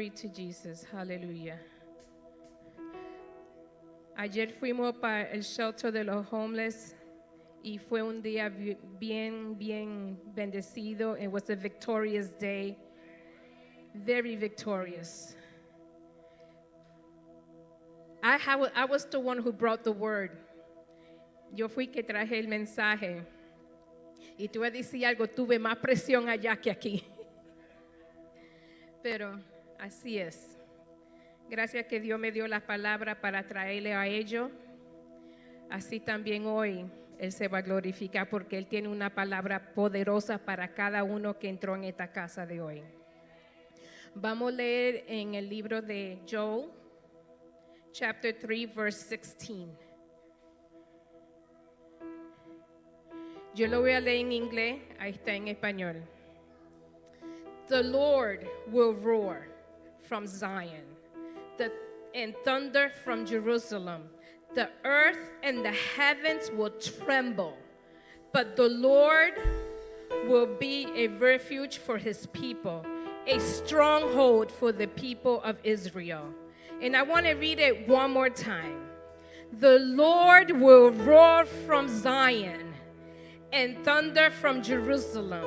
Glory to Jesus. Hallelujah. Ayer fuimos para el shelter de los homeless y fue un día bien bendecido. It was a victorious day. Very victorious. I was the one who brought the word. Yo fui que traje el mensaje. Y te voy a decir algo, tuve más presión allá que aquí. Pero así es. Gracias que Dios me dio la palabra para traerle a ellos. Así también hoy Él se va a glorificar porque Él tiene una palabra poderosa para cada uno que entró en esta casa de hoy. Vamos a leer en el libro de Joel, chapter 3, verse 16. Yo lo voy a leer en inglés, ahí está en español. The Lord will roar from Zion, and thunder from Jerusalem. The earth and the heavens will tremble, but the Lord will be a refuge for his people, a stronghold for the people of Israel. And I want to read it one more time. The Lord will roar from Zion and thunder from Jerusalem.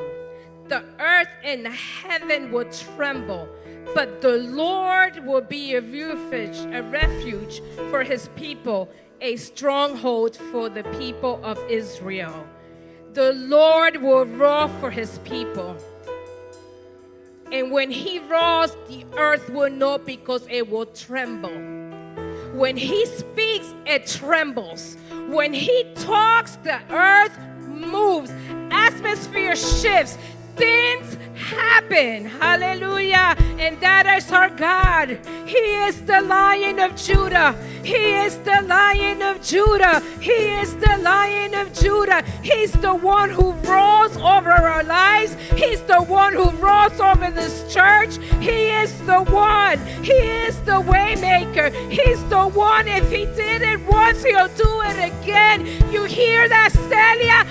The earth and heaven will tremble, but the Lord will be a refuge for his people, a stronghold for the people of Israel. The Lord will roar for his people. And when he roars, the earth will know because it will tremble. When he speaks, it trembles. When he talks, the earth moves. Atmosphere shifts. Things happen. Hallelujah. And that is our God. He is the Lion of Judah. He is the Lion of Judah. He is the Lion of Judah. He's the one who rules over our lives. He's the one who rules over this church. He is the one. He is the way maker. He's the one. If he did it once, he'll do it again. You hear that, Celia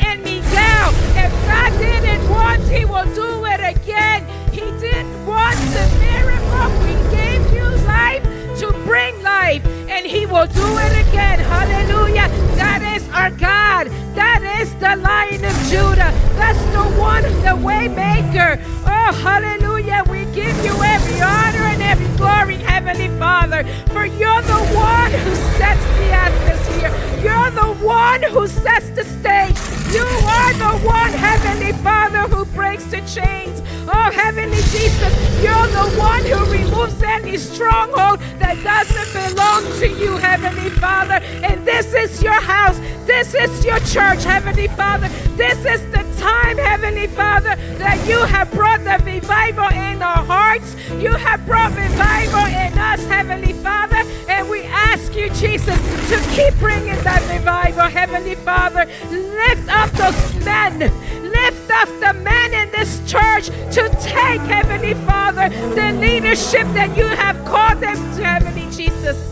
and Miguel? If God did it once, he will do it again. He did once the miracle. He gave you life to bring life, and he will do it again. Hallelujah. That is our God. That is the Lion of Judah. That's the one, the way maker. Oh, hallelujah. We give you every honor and every glory, Heavenly Father, for you're the one who sets the atmosphere. You're the one who sets the stage. You are the one, Heavenly Father, who breaks the chains. Oh, Heavenly Jesus, you're the one who removes any stronghold that doesn't belong to you, Heavenly Father. And this is your house. This is your church, Heavenly Father. This is the time, Heavenly Father, that you have brought the revival in our hearts. You have brought revival in us, Heavenly Father. And we ask you, Jesus, to keep bringing that revival, Heavenly Father. Lift up those men. Lift up the men in this church to take, Heavenly Father, the leadership that you have called them to, Heavenly Jesus.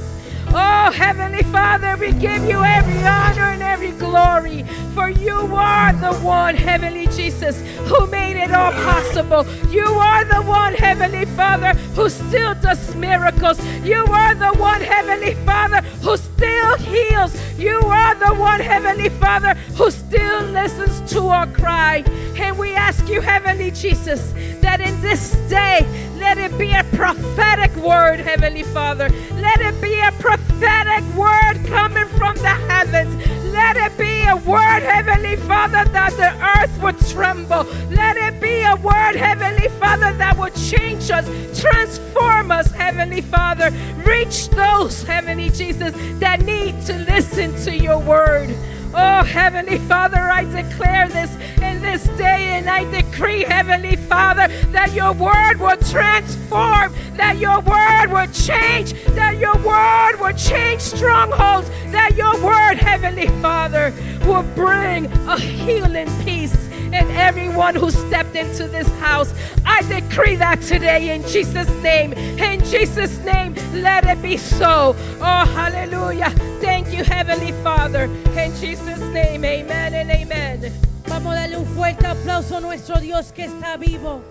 Oh, Heavenly Father, we give you every honor and every glory, for you are the one, Heavenly Jesus, who made it all possible. You are the one, Heavenly Father, who still does miracles. You are the one, Heavenly Father, who still heals. You are the one, Heavenly Father, who still listens to our cry. And we ask you, Heavenly Jesus, that in this day, let it be a prophetic word, Heavenly Father. Let it be a prophetic word coming from the heavens. Let it be a word, Heavenly Father, that the earth would tremble. Let it be a word, Heavenly Father, that would change us, transform us, Heavenly Father. Reach those, Heavenly Jesus, that need to listen to your word. Oh, Heavenly Father, I declare this in this day, and I decree, Heavenly Father, that your word will transform, that your word will change, that your word will change strongholds, that your word, Heavenly Father, will bring a healing peace in everyone who stepped into this house. I decree that today in Jesus' name. In Jesus' name, let it be so. Oh, hallelujah. Thank you, Heavenly Father. In Jesus' name, amen and amen. Vamos a darle un fuerte aplauso a nuestro Dios que está vivo.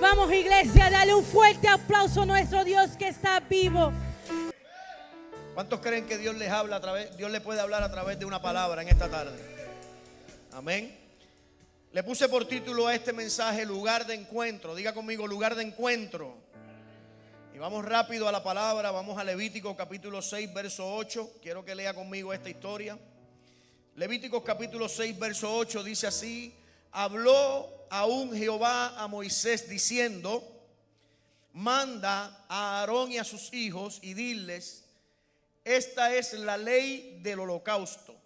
Vamos, iglesia, dale un fuerte aplauso a nuestro Dios que está vivo. ¿Cuántos creen que Dios les habla Dios le puede hablar a través de una palabra en esta tarde? Amén. Le puse por título a este mensaje lugar de encuentro. Diga conmigo, lugar de encuentro. Y vamos rápido a la palabra. Vamos a Levítico capítulo 6 verso 8. Quiero que lea conmigo esta historia. Levítico capítulo 6 verso 8 dice así: habló aún Jehová a Moisés diciendo: manda a Aarón y a sus hijos y diles: esta es la ley del holocausto.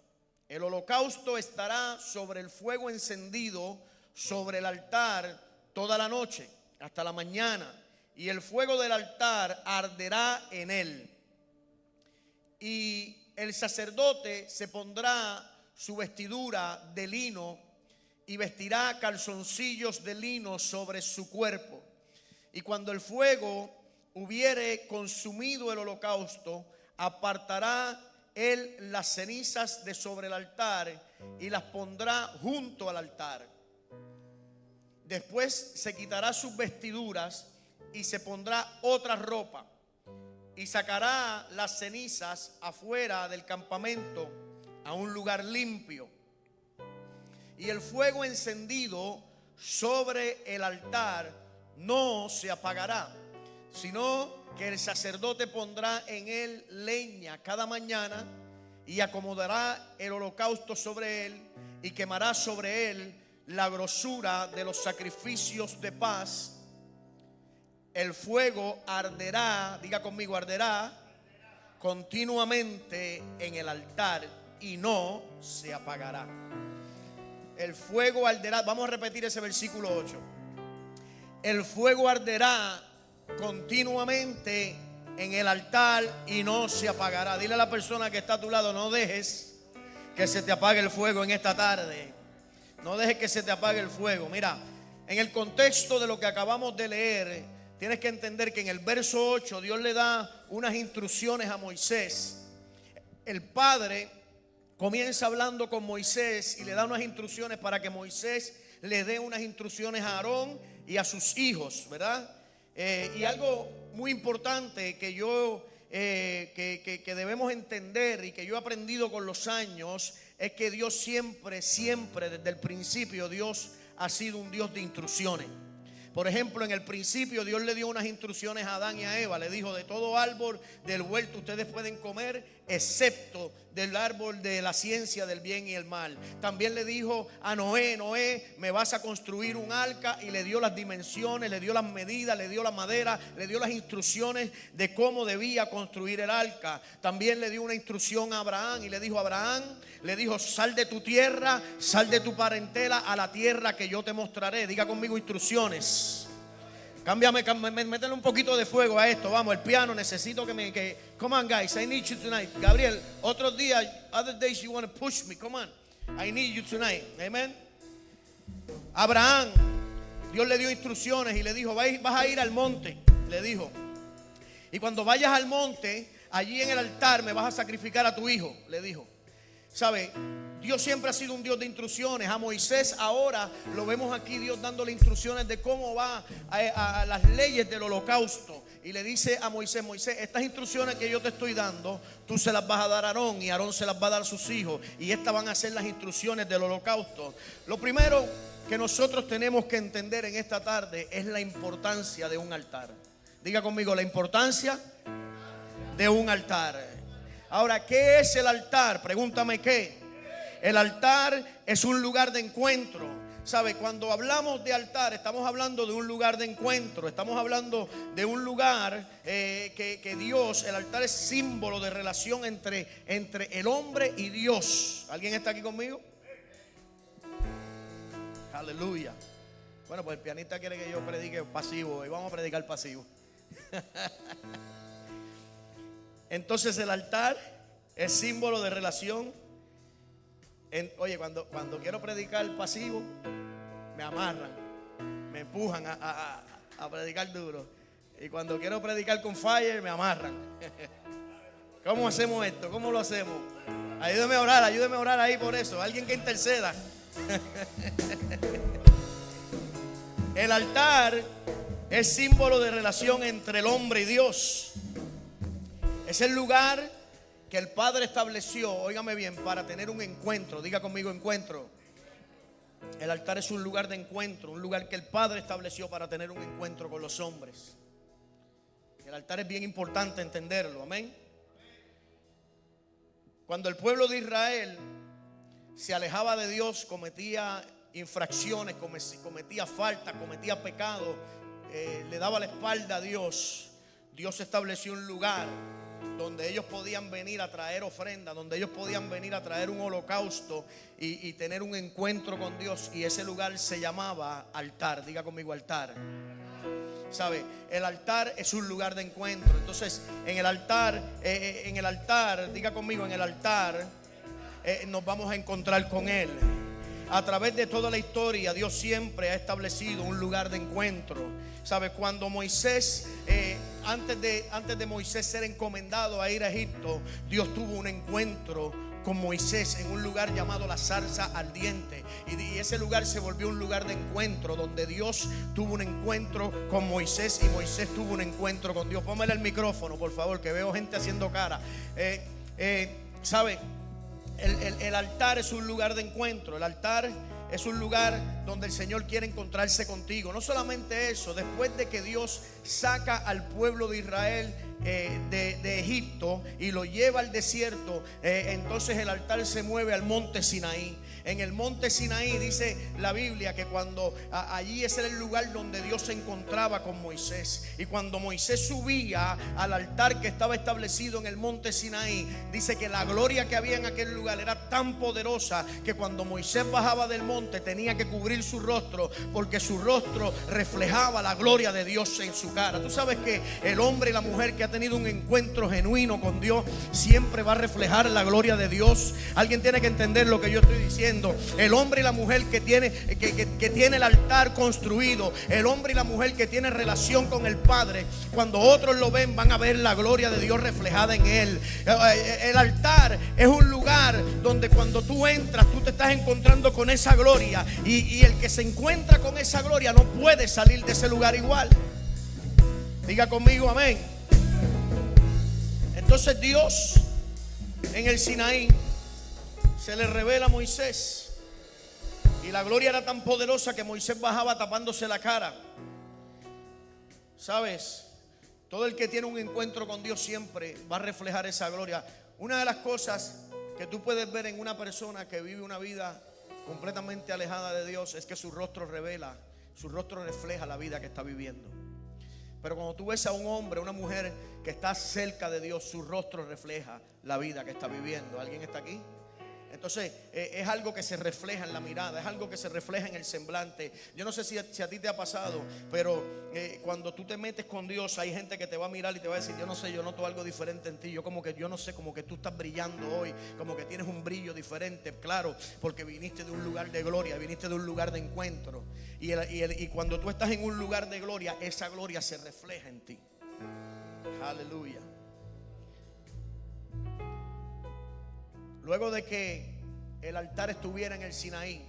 El holocausto estará sobre el fuego encendido sobre el altar toda la noche hasta la mañana, y el fuego del altar arderá en él. Y el sacerdote se pondrá su vestidura de lino y vestirá calzoncillos de lino sobre su cuerpo. Y cuando el fuego hubiere consumido el holocausto, apartará él las cenizas de sobre el altar y las pondrá junto al altar. Después se quitará sus vestiduras y se pondrá otra ropa, y sacará las cenizas afuera del campamento a un lugar limpio. Y el fuego encendido sobre el altar no se apagará, sino que el sacerdote pondrá en él leña cada mañana y acomodará el holocausto sobre él y quemará sobre él la grosura de los sacrificios de paz. El fuego arderá, diga conmigo, arderá continuamente en el altar y no se apagará. El fuego arderá, vamos a repetir ese versículo 8. El fuego arderá continuamente en el altar y no se apagará. Dile a la persona que está a tu lado: no dejes que se te apague el fuego en esta tarde. No dejes que se te apague el fuego. Mira, en el contexto de lo que acabamos de leer, tienes que entender que en el verso 8 Dios le da unas instrucciones a Moisés. El Padre comienza hablando con Moisés y le da unas instrucciones para que Moisés le dé unas instrucciones a Aarón y a sus hijos, ¿verdad? Y algo muy importante que que debemos entender y que yo he aprendido con los años es que Dios siempre, desde el principio, Dios ha sido un Dios de instrucciones. Por ejemplo, en el principio Dios le dio unas instrucciones a Adán y a Eva. Le dijo: de todo árbol del huerto ustedes pueden comer, excepto del árbol de la ciencia del bien y el mal. También le dijo a Noé: Noé, me vas a construir un arca. Y le dio las dimensiones, le dio las medidas, le dio la madera, le dio las instrucciones de cómo debía construir el arca. También le dio una instrucción a Abraham y le dijo: Abraham, le dijo: sal de tu tierra, sal de tu parentela a la tierra que yo te mostraré. Diga conmigo: instrucciones. Cámbiame, métele un poquito de fuego a esto. Vamos, el piano, necesito que come on, guys, I need you tonight. Gabriel, otros días, other days you want to push me. Come on, I need you tonight. Amen. Abraham, Dios le dio instrucciones y le dijo: vas a ir al monte. Le dijo: y cuando vayas al monte, allí en el altar me vas a sacrificar a tu hijo. Le dijo. ¿Sabe? Dios siempre ha sido un Dios de instrucciones. A Moisés ahora lo vemos aquí, Dios dándole instrucciones de cómo va a las leyes del holocausto. Y le dice a Moisés: Moisés, estas instrucciones que yo te estoy dando, tú se las vas a dar a Aarón y Aarón se las va a dar a sus hijos. Y estas van a ser las instrucciones del holocausto. Lo primero que nosotros tenemos que entender en esta tarde es la importancia de un altar. Diga conmigo: la importancia de un altar. Ahora, ¿qué es el altar? Pregúntame qué. El altar es un lugar de encuentro. ¿Sabe? Cuando hablamos de altar, estamos hablando de un lugar de encuentro. Estamos hablando de un lugar que Dios, el altar es símbolo de relación entre el hombre y Dios. ¿Alguien está aquí conmigo? Aleluya. Bueno, pues el pianista quiere que yo predique pasivo y vamos a predicar pasivo. Entonces el altar es símbolo de relación. Oye, cuando quiero predicar pasivo, me amarran, me empujan a predicar duro. Y cuando quiero predicar con fire, me amarran. ¿Cómo hacemos esto? ¿Cómo lo hacemos? Ayúdeme a orar ahí por eso. Alguien que interceda. El altar es símbolo de relación entre el hombre y Dios. Es el lugar que el Padre estableció, óigame bien, para tener un encuentro. Diga conmigo, encuentro. El altar es un lugar de encuentro, un lugar que el Padre estableció para tener un encuentro con los hombres. El altar es bien importante entenderlo, amén. Cuando el pueblo de Israel se alejaba de Dios, cometía infracciones, cometía falta, cometía pecado, le daba la espalda a Dios. Dios estableció un lugar donde ellos podían venir a traer ofrenda, donde ellos podían venir a traer un holocausto y tener un encuentro con Dios. Y ese lugar se llamaba altar. Diga conmigo, altar. ¿Sabe? El altar es un lugar de encuentro. Entonces, en el altar, diga conmigo, en el altar nos vamos a encontrar con Él. A través de toda la historia, Dios siempre ha establecido un lugar de encuentro. ¿Sabe? Cuando Moisés, antes de Moisés ser encomendado a ir a Egipto, Dios tuvo un encuentro con Moisés en un lugar llamado la zarza ardiente. Y ese lugar se volvió un lugar de encuentro, donde Dios tuvo un encuentro con Moisés y Moisés tuvo un encuentro con Dios. Póngale el micrófono, por favor, que veo gente haciendo cara. ¿Sabe? El altar es un lugar de encuentro. El altar es un lugar donde el Señor quiere encontrarse contigo. No solamente eso, después de que Dios saca al pueblo de Israel de Egipto y lo lleva al desierto, entonces el altar se mueve al monte Sinaí. En el monte Sinaí dice la Biblia que cuando allí ese era el lugar donde Dios se encontraba con Moisés. Y cuando Moisés subía al altar que estaba establecido en el monte Sinaí, dice que la gloria que había en aquel lugar era tan poderosa que cuando Moisés bajaba del monte tenía que cubrir su rostro, porque su rostro reflejaba la gloria de Dios en su cara. Tú sabes que el hombre y la mujer que ha tenido un encuentro genuino con Dios siempre va a reflejar la gloria de Dios. Alguien tiene que entender lo que yo estoy diciendo. El hombre y la mujer que tiene el altar construido, el hombre y la mujer que tiene relación con el Padre, cuando otros lo ven, van a ver la gloria de Dios reflejada en él. El altar es un lugar donde cuando tú entras, tú te estás encontrando con esa gloria, y el que se encuentra con esa gloria no puede salir de ese lugar igual. Diga conmigo, amén. Entonces Dios en el Sinaí se le revela a Moisés, y la gloria era tan poderosa que Moisés bajaba tapándose la cara. ¿Sabes? Todo el que tiene un encuentro con Dios siempre va a reflejar esa gloria. Una de las cosas que tú puedes ver en una persona que vive una vida completamente alejada de Dios es que su rostro revela, su rostro refleja la vida que está viviendo. Pero cuando tú ves a un hombre, una mujer que está cerca de Dios, su rostro refleja la vida que está viviendo. ¿Alguien está aquí? Entonces es algo que se refleja en la mirada, es algo que se refleja en el semblante. Yo no sé si a ti te ha pasado, pero cuando tú te metes con Dios, hay gente que te va a mirar y te va a decir: yo no sé, yo noto algo diferente en ti. Yo no sé, como que tú estás brillando hoy, como que tienes un brillo diferente. Claro, porque viniste de un lugar de gloria, viniste de un lugar de encuentro. Y cuando tú estás en un lugar de gloria, esa gloria se refleja en ti. Aleluya. Luego de que el altar estuviera en el Sinaí,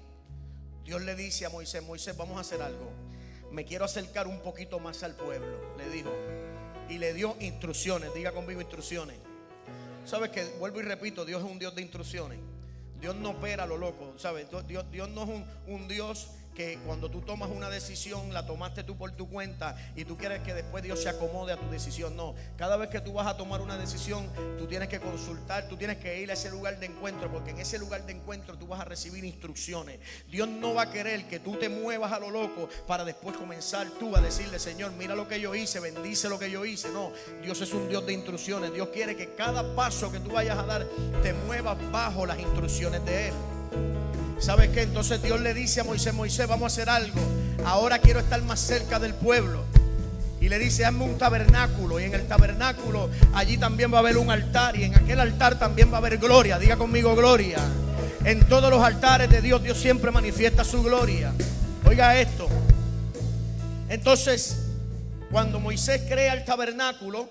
Dios le dice a Moisés: Moisés, vamos a hacer algo. Me quiero acercar un poquito más al pueblo, le dijo. Y le dio instrucciones. Diga conmigo, instrucciones. ¿Sabes que? Vuelvo y repito, Dios es un Dios de instrucciones. Dios no opera a lo loco, ¿sabes? Dios no es un Dios que cuando tú tomas una decisión, la tomaste tú por tu cuenta y tú quieres que después Dios se acomode a tu decisión. No, cada vez que tú vas a tomar una decisión, tú tienes que consultar, tú tienes que ir a ese lugar de encuentro, porque en ese lugar de encuentro tú vas a recibir instrucciones. Dios no va a querer que tú te muevas a lo loco para después comenzar tú a decirle: Señor, mira lo que yo hice, bendice lo que yo hice. No, Dios es un Dios de instrucciones. Dios quiere que cada paso que tú vayas a dar te muevas bajo las instrucciones de Él. ¿Sabes qué? Entonces Dios le dice a Moisés: Moisés, vamos a hacer algo. Ahora quiero estar más cerca del pueblo. Y le dice: hazme un tabernáculo. Y en el tabernáculo allí también va a haber un altar. Y en aquel altar también va a haber gloria. Diga conmigo, gloria. En todos los altares de Dios, Dios siempre manifiesta su gloria. Oiga esto. Entonces, cuando Moisés crea el tabernáculo,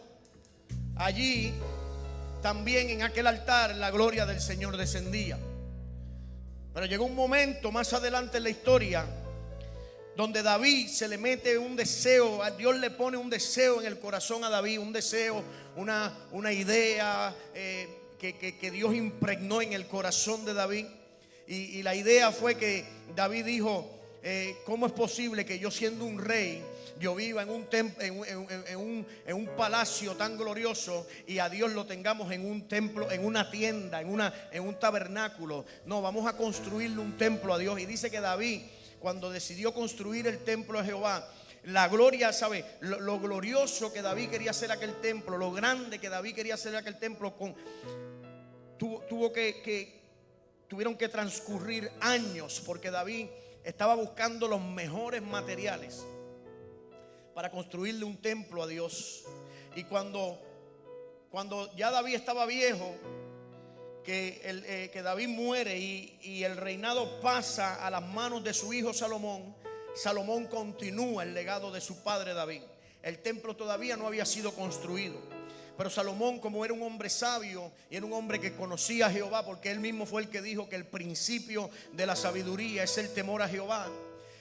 allí también en aquel altar la gloria del Señor descendía. Pero llegó un momento más adelante en la historia donde David se le mete un deseo, a Dios le pone un deseo en el corazón a David, un deseo, una idea que Dios impregnó en el corazón de David. Y la idea fue que David dijo, ¿cómo es posible que yo, siendo un rey, yo viva en un palacio tan glorioso y a Dios lo tengamos en un templo, en una tienda, en un tabernáculo? No, vamos a construirle un templo a Dios. Y dice que David, cuando decidió construir el templo de Jehová, la gloria, ¿sabe? Lo glorioso que David quería hacer aquel templo, lo grande que David quería hacer aquel templo, tuvieron que transcurrir años, porque David estaba buscando los mejores materiales para construirle un templo a Dios. Y cuando ya David estaba viejo, que David muere y el reinado pasa a las manos de su hijo Salomón, Salomón continúa el legado de su padre David. El templo todavía no había sido construido, pero Salomón, como era un hombre sabio y era un hombre que conocía a Jehová, porque él mismo fue el que dijo que el principio de la sabiduría es el temor a Jehová,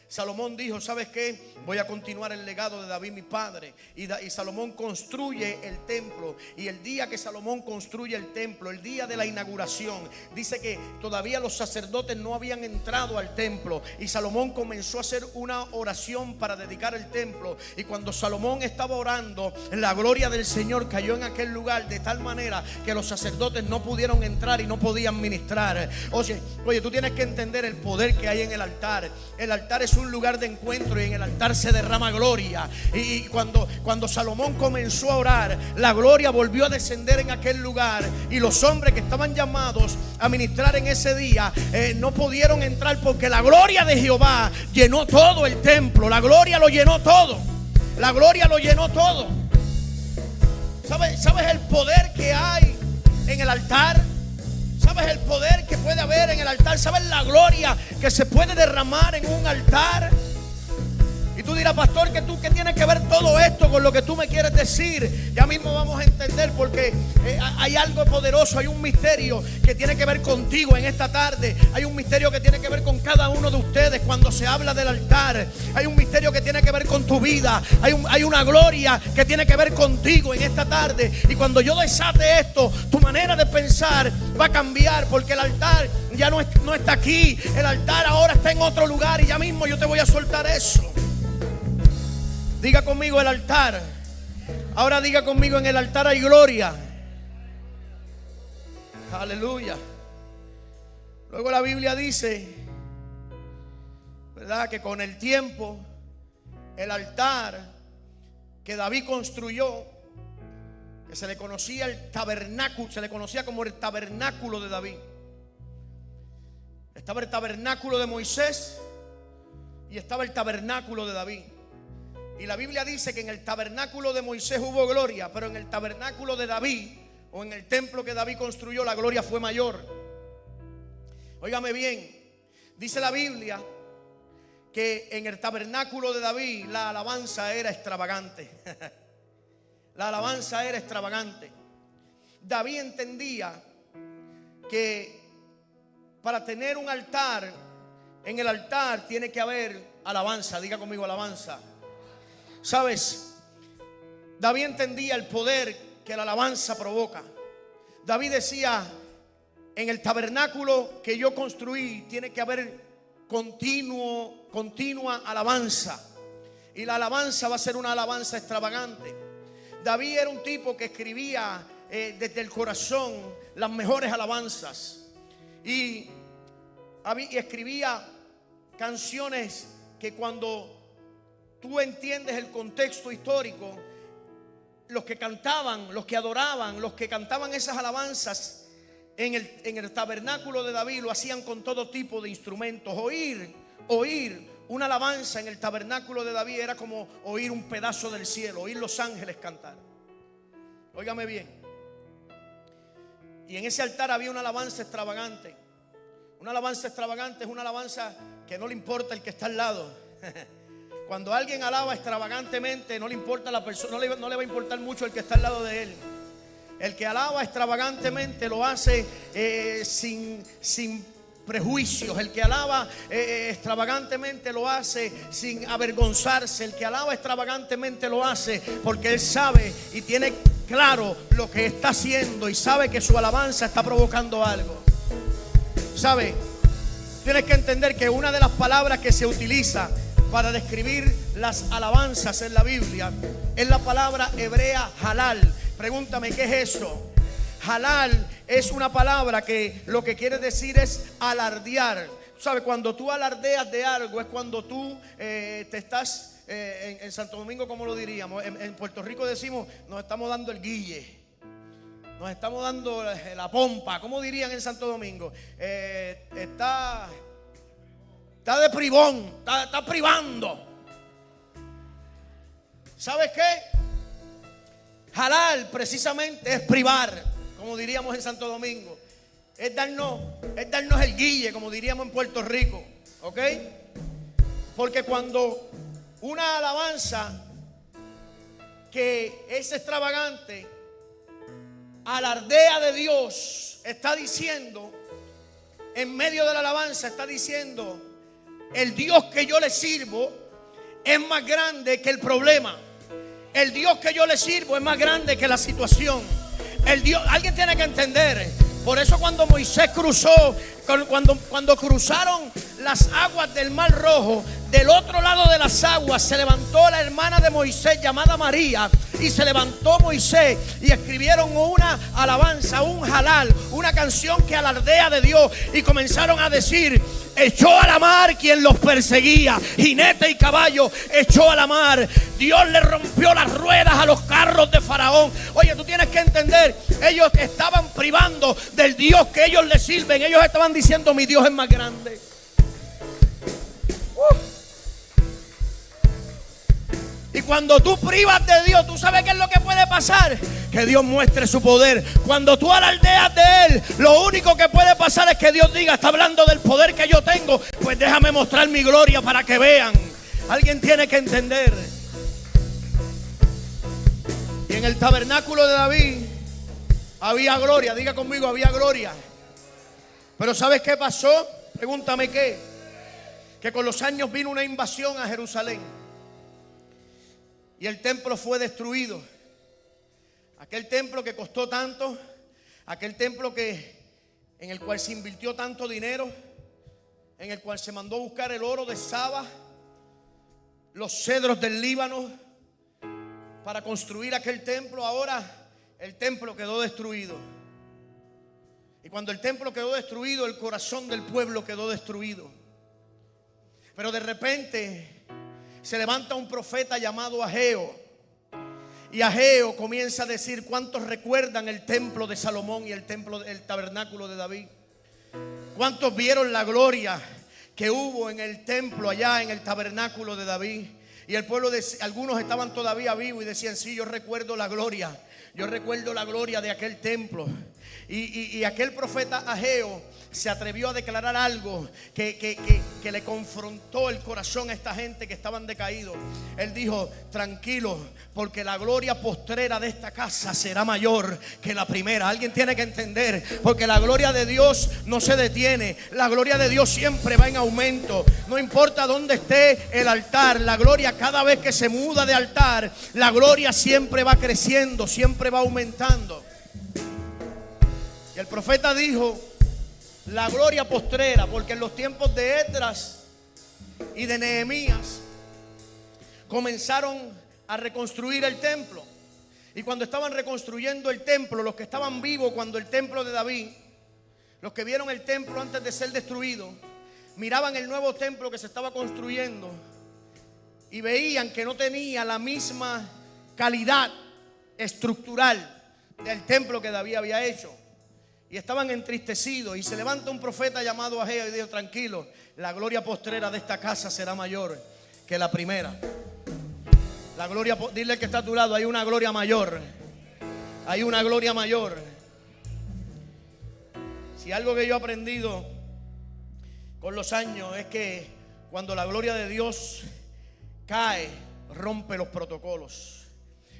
Salomón dijo, ¿sabes qué? Voy a continuar el legado de David mi padre. Y Salomón construye el templo. Y el día que Salomón construye el templo, el día de la inauguración, dice que todavía los sacerdotes no habían entrado al templo. Y Salomón comenzó a hacer una oración para dedicar el templo. Y cuando Salomón estaba orando, la gloria del Señor cayó en aquel lugar de tal manera que los sacerdotes no pudieron entrar y no podían ministrar. Oye, tú tienes que entender el poder que hay en el altar. El altar es un lugar de encuentro y en el altar se derrama gloria. Y cuando Salomón comenzó a orar, la gloria volvió a descender en aquel lugar. Y los hombres que estaban llamados a ministrar en ese día no pudieron entrar, porque la gloria de Jehová llenó todo el templo. La gloria lo llenó todo. La gloria lo llenó todo. ¿Sabes el poder que hay en el altar? ¿Sabes el poder que puede haber en el altar? ¿Sabes la gloria que se puede derramar en un altar? Y tú dirás, pastor, ¿qué tiene que ver todo esto con lo que tú me quieres decir? Ya mismo vamos a entender, porque hay algo poderoso, hay un misterio que tiene que ver contigo en esta tarde. Hay un misterio que tiene que ver con cada uno de ustedes cuando se habla del altar. Hay un misterio que tiene que ver con tu vida. Hay una gloria que tiene que ver contigo en esta tarde. Y cuando yo desate esto, tu manera de pensar va a cambiar, porque el altar ya no está aquí. El altar ahora está en otro lugar, y ya mismo yo te voy a soltar eso. Diga conmigo, el altar. Ahora diga conmigo, en el altar hay gloria. Aleluya. Luego la Biblia dice, ¿verdad?, que con el tiempo el altar que David construyó, que se le conocía el tabernáculo, se le conocía como el tabernáculo de David. Estaba el tabernáculo de Moisés y estaba el tabernáculo de David. Y la Biblia dice que en el tabernáculo de Moisés hubo gloria, pero en el tabernáculo de David, o en el templo que David construyó, la gloria fue mayor. Óigame bien, dice la Biblia que en el tabernáculo de David la alabanza era extravagante. La alabanza era extravagante. David entendía que para tener un altar, en el altar tiene que haber alabanza. Diga conmigo, alabanza. ¿Sabes? David entendía el poder que la alabanza provoca. David decía, en el tabernáculo que yo construí tiene que haber continua alabanza. Y la alabanza va a ser una alabanza extravagante. David era un tipo que escribía desde el corazón las mejores alabanzas. Y escribía canciones que, cuando tú entiendes el contexto histórico, los que cantaban, los que adoraban, los que cantaban esas alabanzas en el tabernáculo de David, lo hacían con todo tipo de instrumentos. Oír una alabanza en el tabernáculo de David era como oír un pedazo del cielo, oír los ángeles cantar. Óigame bien. Y en ese altar había una alabanza extravagante. Una alabanza extravagante es una alabanza que no le importa el que está al lado. Cuando alguien alaba extravagantemente, no le importa la persona, no le va a importar mucho el que está al lado de él. El que alaba extravagantemente lo hace sin prejuicios. El que alaba extravagantemente lo hace sin avergonzarse. El que alaba extravagantemente lo hace porque él sabe y tiene claro lo que está haciendo y sabe que su alabanza está provocando algo. ¿Sabe? Tienes que entender que una de las palabras que se utiliza para describir las alabanzas en la Biblia es la palabra hebrea halal. Pregúntame, ¿qué es eso? Halal es una palabra que lo que quiere decir es alardear. ¿Sabes? Cuando tú alardeas de algo es cuando tú te estás, en Santo Domingo, ¿cómo lo diríamos? En Puerto Rico decimos, nos estamos dando el guille. Nos estamos dando la pompa. ¿Cómo dirían en Santo Domingo? Está de privón, está privando. ¿Sabes qué? Halal precisamente es privar, como diríamos en Santo Domingo. Es darnos el guille, como diríamos en Puerto Rico. ¿Ok? Porque cuando una alabanza que es extravagante alardea de Dios, está diciendo, en medio de la alabanza está diciendo, el Dios que yo le sirvo es más grande que el problema. El Dios que yo le sirvo es más grande que la situación. Alguien tiene que entender. Por eso cuando Moisés cruzó, cuando cruzaron las aguas del Mar Rojo, del otro lado de las aguas se levantó la hermana de Moisés llamada María, y se levantó Moisés y escribieron una alabanza, un halal, una canción que alardea de Dios, y comenzaron a decir: echó a la mar quien los perseguía, jinete y caballo echó a la mar. Dios le rompió las ruedas a los carros de Faraón. Oye, tú tienes que entender, ellos estaban privando del Dios que ellos le sirven. Ellos estaban diciendo: mi Dios es más grande. Y cuando tú privas de Dios, ¿tú sabes qué es lo que puede pasar? Que Dios muestre su poder. Cuando tú alardeas de Él, lo único que puede pasar es que Dios diga: está hablando del poder que yo tengo, pues déjame mostrar mi gloria para que vean. Alguien tiene que entender. Y en el tabernáculo de David había gloria. Diga conmigo, había gloria. Pero ¿sabes qué pasó? Pregúntame qué. Que con los años vino una invasión a Jerusalén y el templo fue destruido. Aquel templo que costó tanto, aquel templo en el cual se invirtió tanto dinero, en el cual se mandó a buscar el oro de Saba, los cedros del Líbano para construir aquel templo. Ahora el templo quedó destruido. Y cuando el templo quedó destruido, el corazón del pueblo quedó destruido. Pero de repente se levanta un profeta llamado Ageo. Y Ageo comienza a decir: ¿cuántos recuerdan el templo de Salomón y el tabernáculo de David? ¿Cuántos vieron la gloria que hubo en el templo allá en el tabernáculo de David? Y el pueblo, algunos estaban todavía vivos y decían: sí, yo recuerdo la gloria. Yo recuerdo la gloria de aquel templo. Y aquel profeta Ageo se atrevió a declarar algo que le confrontó el corazón a esta gente que estaban decaídos. Él dijo: tranquilo, porque la gloria postrera de esta casa será mayor que la primera. Alguien tiene que entender, porque la gloria de Dios no se detiene. La gloria de Dios siempre va en aumento. No importa dónde esté el altar, la gloria, cada vez que se muda de altar, la gloria siempre va creciendo, siempre va aumentando. Y el profeta dijo: la gloria postrera, porque en los tiempos de Esdras y de Nehemías comenzaron a reconstruir el templo. Y cuando estaban reconstruyendo el templo, los que estaban vivos cuando el templo de David, los que vieron el templo antes de ser destruido, miraban el nuevo templo que se estaba construyendo y veían que no tenía la misma calidad estructural del templo que David había hecho. Y estaban entristecidos. Y se levanta un profeta llamado Ageo y dijo: tranquilo, la gloria postrera de esta casa será mayor que la primera. La gloria, dile al que está a tu lado: hay una gloria mayor. Hay una gloria mayor. Si algo que yo he aprendido con los años es que cuando la gloria de Dios cae, rompe los protocolos.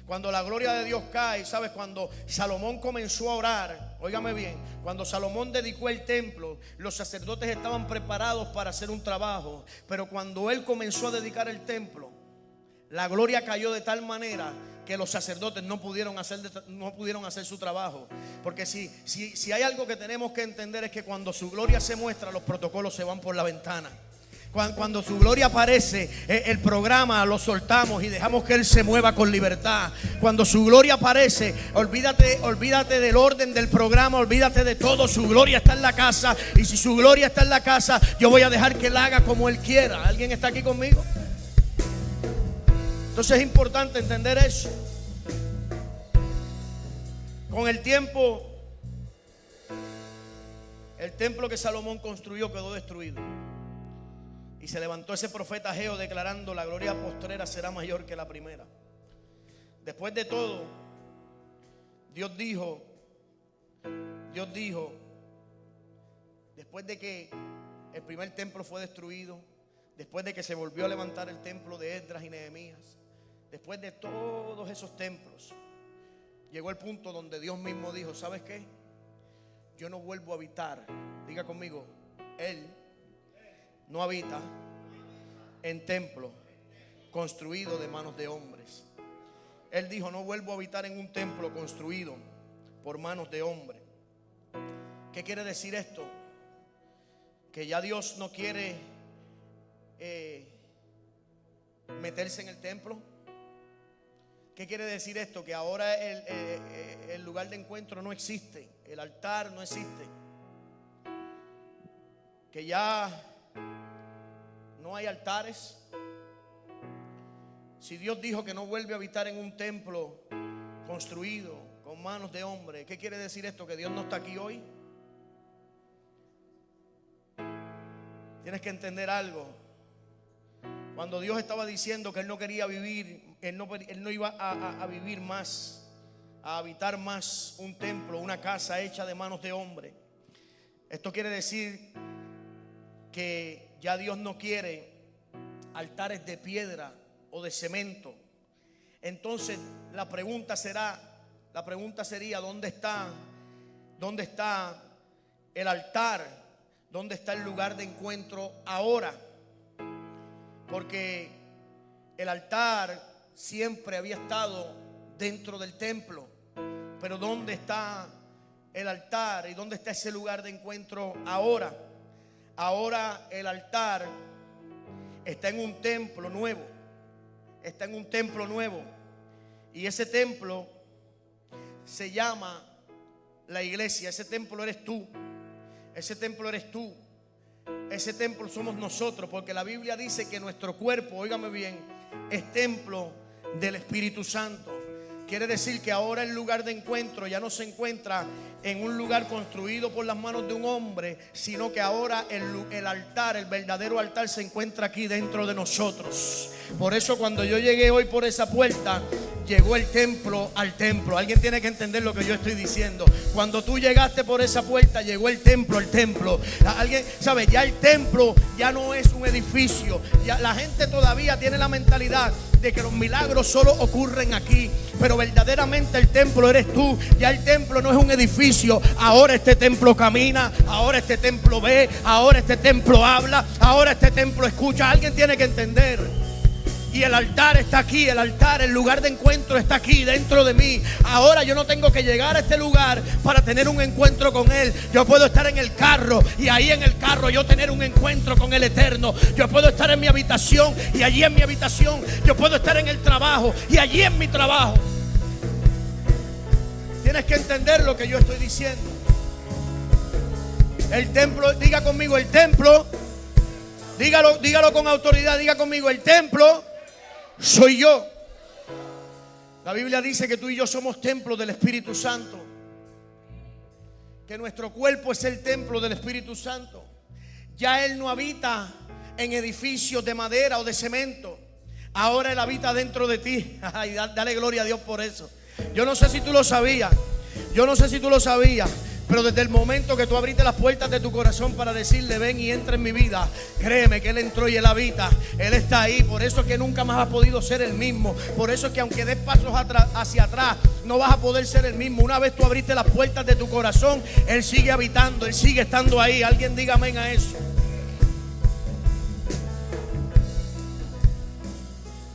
Cuando la gloria de Dios cae, ¿sabes? Cuando Salomón comenzó a orar, óigame bien, cuando Salomón dedicó el templo, los sacerdotes estaban preparados para hacer un trabajo, pero cuando él comenzó a dedicar el templo, la gloria cayó de tal manera que los sacerdotes no pudieron hacer su trabajo. Porque si hay algo que tenemos que entender es que cuando su gloria se muestra, los protocolos se van por la ventana. Cuando su gloria aparece, el programa lo soltamos y dejamos que Él se mueva con libertad. Cuando su gloria aparece, olvídate del orden del programa, olvídate de todo. Su gloria está en la casa, y si su gloria está en la casa, yo voy a dejar que Él haga como Él quiera. ¿Alguien está aquí conmigo? Entonces es importante entender eso. Con el tiempo, el templo que Salomón construyó quedó destruido. Y se levantó ese profeta Ageo declarando: la gloria postrera será mayor que la primera. Después de todo, Dios dijo, después de que el primer templo fue destruido, después de que se volvió a levantar el templo de Esdras y Nehemías, después de todos esos templos, llegó el punto donde Dios mismo dijo: ¿sabes qué? Yo no vuelvo a habitar. Diga conmigo: Él no habita en templo construido de manos de hombres. Él dijo: no vuelvo a habitar en un templo construido por manos de hombre. ¿Qué quiere decir esto? Que ya Dios no quiere meterse en el templo. ¿Qué quiere decir esto? Que ahora el lugar de encuentro no existe, el altar no existe, que ya no hay altares. Si Dios dijo que no vuelve a habitar en un templo construido con manos de hombre, ¿qué quiere decir esto? Que Dios no está aquí hoy. Tienes que entender algo. Cuando Dios estaba diciendo que Él no quería vivir, Él no iba a vivir más, a habitar más un templo, una casa hecha de manos de hombre. Esto quiere decir que ya Dios no quiere altares de piedra o de cemento. Entonces la pregunta sería: ¿dónde está el altar? ¿Dónde está el lugar de encuentro ahora? Porque el altar siempre había estado dentro del templo, pero ¿dónde está el altar y dónde está ese lugar de encuentro ahora? Ahora el altar está en un templo nuevo. Está en un templo nuevo. Y ese templo se llama la iglesia. Ese templo eres tú. Ese templo eres tú. Ese templo somos nosotros. Porque la Biblia dice que nuestro cuerpo, óigame bien, es templo del Espíritu Santo. Quiere decir que ahora el lugar de encuentro ya no se encuentra en un lugar construido por las manos de un hombre, sino que ahora el altar, el verdadero altar, se encuentra aquí dentro de nosotros. Por eso cuando yo llegué hoy por esa puerta, llegó el templo al templo. Alguien tiene que entender lo que yo estoy diciendo. Cuando tú llegaste por esa puerta, llegó el templo al templo. Alguien sabe, ya el templo ya no es un edificio. Ya la gente todavía tiene la mentalidad de que los milagros solo ocurren aquí, pero verdaderamente el templo eres tú. Ya el templo no es un edificio. Ahora este templo camina, ahora este templo ve, ahora este templo habla, ahora este templo escucha. Alguien tiene que entender. Y el altar está aquí, el altar, el lugar de encuentro está aquí dentro de mí. Ahora yo no tengo que llegar a este lugar para tener un encuentro con Él. Yo puedo estar en el carro y ahí en el carro yo tener un encuentro con el Eterno. Yo puedo estar en mi habitación y allí en mi habitación. Yo puedo estar en el trabajo y allí en mi trabajo. Tienes que entender lo que yo estoy diciendo. El templo, diga conmigo, el templo. Dígalo con autoridad, diga conmigo, el templo soy yo. La Biblia dice que tú y yo somos templos del Espíritu Santo, que nuestro cuerpo es el templo del Espíritu Santo. Ya Él no habita en edificios de madera o de cemento. Ahora Él habita dentro de ti. Ay, dale gloria a Dios por eso. Yo no sé si tú lo sabías. Pero desde el momento que tú abriste las puertas de tu corazón para decirle: ven y entra en mi vida, créeme que Él entró y Él habita. Él está ahí. Por eso es que nunca más has podido ser el mismo. Por eso es que aunque des pasos hacia atrás, no vas a poder ser el mismo. Una vez tú abriste las puertas de tu corazón, Él sigue habitando, Él sigue estando ahí. Alguien diga amén a eso.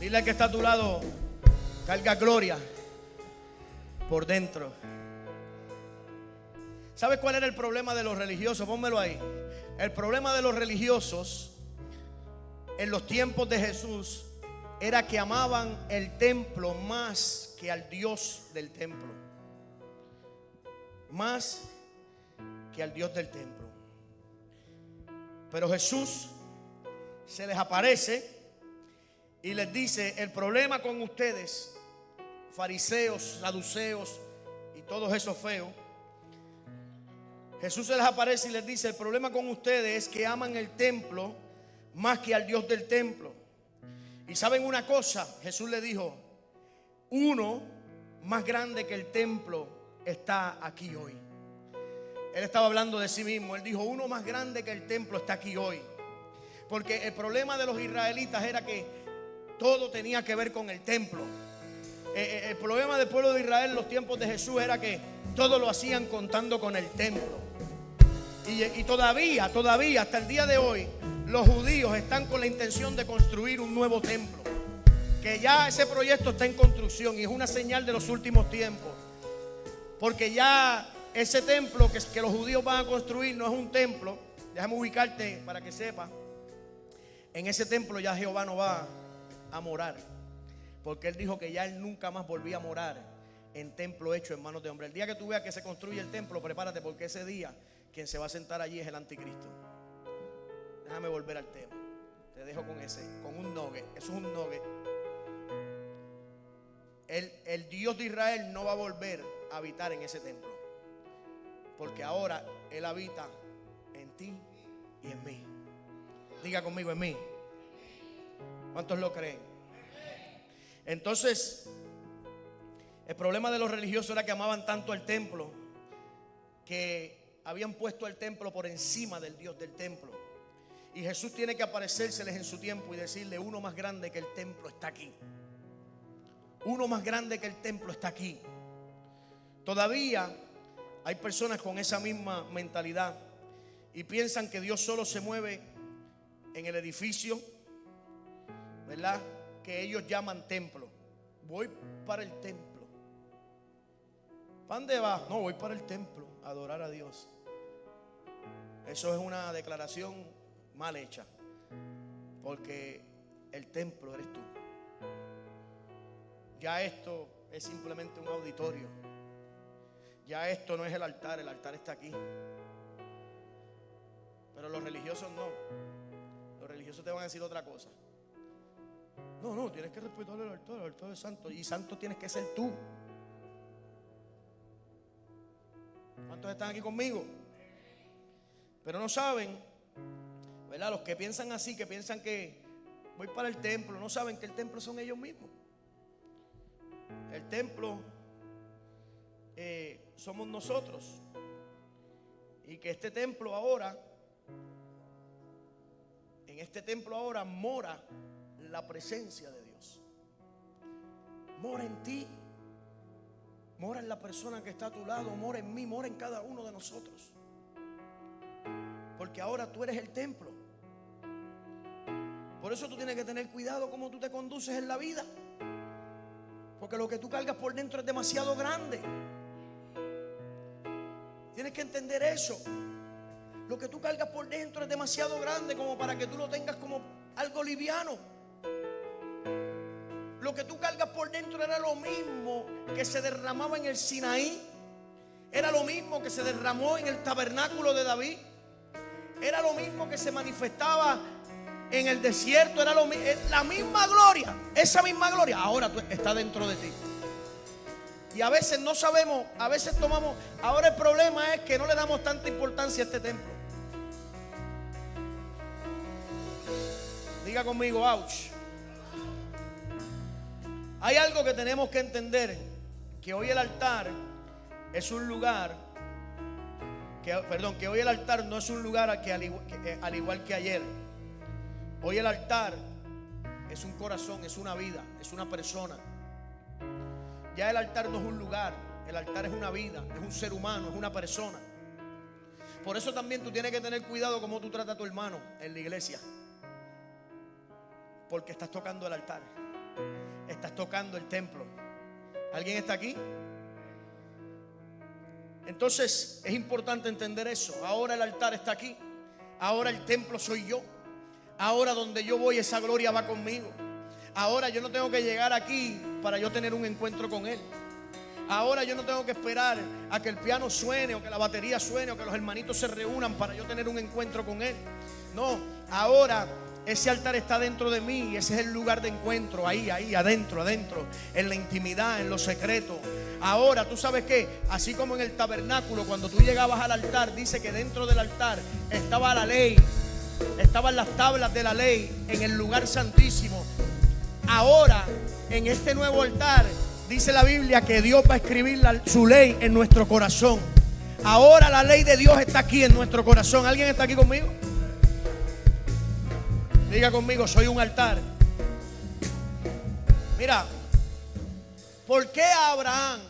Dile al que está a tu lado: carga gloria por dentro. ¿Sabes cuál era el problema de los religiosos? Pónmelo ahí. El problema de los religiosos en los tiempos de Jesús era que amaban el templo más que al Dios del templo. Más que al Dios del templo. Pero Jesús se les aparece y les dice: el problema con ustedes, fariseos, saduceos y todos esos feos, Jesús se les aparece y les dice: el problema con ustedes es que aman el templo más que al Dios del templo. Y saben una cosa, Jesús le dijo: uno más grande que el templo está aquí hoy. Él estaba hablando de sí mismo. Él dijo: uno más grande que el templo está aquí hoy. Porque el problema de los israelitas era que todo tenía que ver con el templo. El problema del pueblo de Israel en los tiempos de Jesús era que todo lo hacían contando con el templo. Y todavía hasta el día de hoy, los judíos están con la intención de construir un nuevo templo. Que ya ese proyecto está en construcción y es una señal de los últimos tiempos. Porque ya ese templo que los judíos van a construir no es un templo. Déjame ubicarte para que sepas. En ese templo ya Jehová no va a morar. Porque Él dijo que ya Él nunca más volvía a morar en templo hecho en manos de hombre. El día que tú veas que se construye el templo, prepárate, porque ese día quien se va a sentar allí es el anticristo. Déjame volver al tema. Te dejo con un nugget. Eso es un nugget. El Dios de Israel no va a volver a habitar en ese templo, porque ahora Él habita en ti y en mí. Diga conmigo: en mí. ¿Cuántos lo creen? Entonces, el problema de los religiosos era que amaban tanto el templo que habían puesto el templo por encima del Dios del templo. Y Jesús tiene que aparecérseles en su tiempo y decirle: uno más grande que el templo está aquí. Uno más grande que el templo está aquí. Todavía hay personas con esa misma mentalidad y piensan que Dios solo se mueve en el edificio, ¿verdad?, que ellos llaman templo. Voy para el templo. ¿Para dónde vas? No, voy para el templo a adorar a Dios. Eso es una declaración mal hecha, porque el templo eres tú. Ya esto es simplemente un auditorio. Ya esto no es el altar está aquí. Pero los religiosos no. Los religiosos te van a decir otra cosa. No, tienes que respetar el altar es santo. Y santo tienes que ser tú. ¿Cuántos están aquí conmigo? Pero no saben, ¿verdad? Los que piensan así, que piensan que voy para el templo, no saben que el templo son ellos mismos. El templo somos nosotros. Y que este templo ahora, en este templo ahora mora la presencia de Dios. Mora en ti, mora en la persona que está a tu lado, mora en mí, mora en cada uno de nosotros. Porque ahora tú eres el templo. Por eso tú tienes que tener cuidado cómo tú te conduces en la vida. Porque lo que tú cargas por dentro es demasiado grande. Tienes que entender eso. Lo que tú cargas por dentro es demasiado grande como para que tú lo tengas como algo liviano. Lo que tú cargas por dentro era lo mismo que se derramaba en el Sinaí. Era lo mismo que se derramó en el tabernáculo de David. Era lo mismo que se manifestaba en el desierto. Era la misma gloria. Esa misma gloria ahora está dentro de ti. Y a veces no sabemos, a veces tomamos. Ahora el problema es que no le damos tanta importancia a este templo. Diga conmigo, ouch. Hay algo que tenemos que entender, que hoy el altar es un lugar que hoy el altar no es un lugar al igual que ayer. Hoy el altar es un corazón, es una vida, es una persona. Ya el altar no es un lugar, el altar es una vida, es un ser humano, es una persona. Por eso también tú tienes que tener cuidado cómo tú tratas a tu hermano en la iglesia, porque estás tocando el altar, estás tocando el templo. ¿Alguien está aquí? Entonces es importante entender eso. Ahora el altar está aquí, ahora el templo soy yo. Ahora donde yo voy, esa gloria va conmigo. Ahora yo no tengo que llegar aquí para yo tener un encuentro con Él. Ahora yo no tengo que esperar a que el piano suene, o que la batería suene, o que los hermanitos se reúnan para yo tener un encuentro con Él. No, ahora ese altar está dentro de mí, y ese es el lugar de encuentro. Ahí, adentro, en la intimidad, en lo secreto. Ahora, ¿tú sabes qué? Así como en el tabernáculo, cuando tú llegabas al altar, dice que dentro del altar estaba la ley, estaban las tablas de la ley en el lugar santísimo. Ahora, en este nuevo altar, dice la Biblia que Dios va a escribir su ley en nuestro corazón. Ahora la ley de Dios está aquí en nuestro corazón. ¿Alguien está aquí conmigo? Diga conmigo, soy un altar. Mira, ¿por qué a Abraham?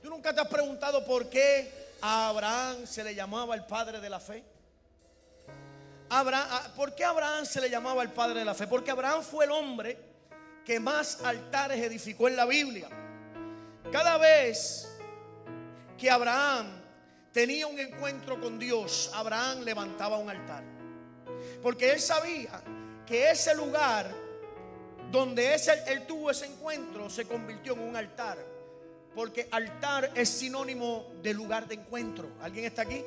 ¿Tú nunca te has preguntado por qué a Abraham se le llamaba el padre de la fe? ¿Por qué a Abraham se le llamaba el padre de la fe? Porque Abraham fue el hombre que más altares edificó en la Biblia. Cada vez que Abraham tenía un encuentro con Dios, Abraham levantaba un altar. Porque él sabía que ese lugar donde él tuvo ese encuentro se convirtió en un altar. Porque altar es sinónimo de lugar de encuentro. ¿Alguien está aquí?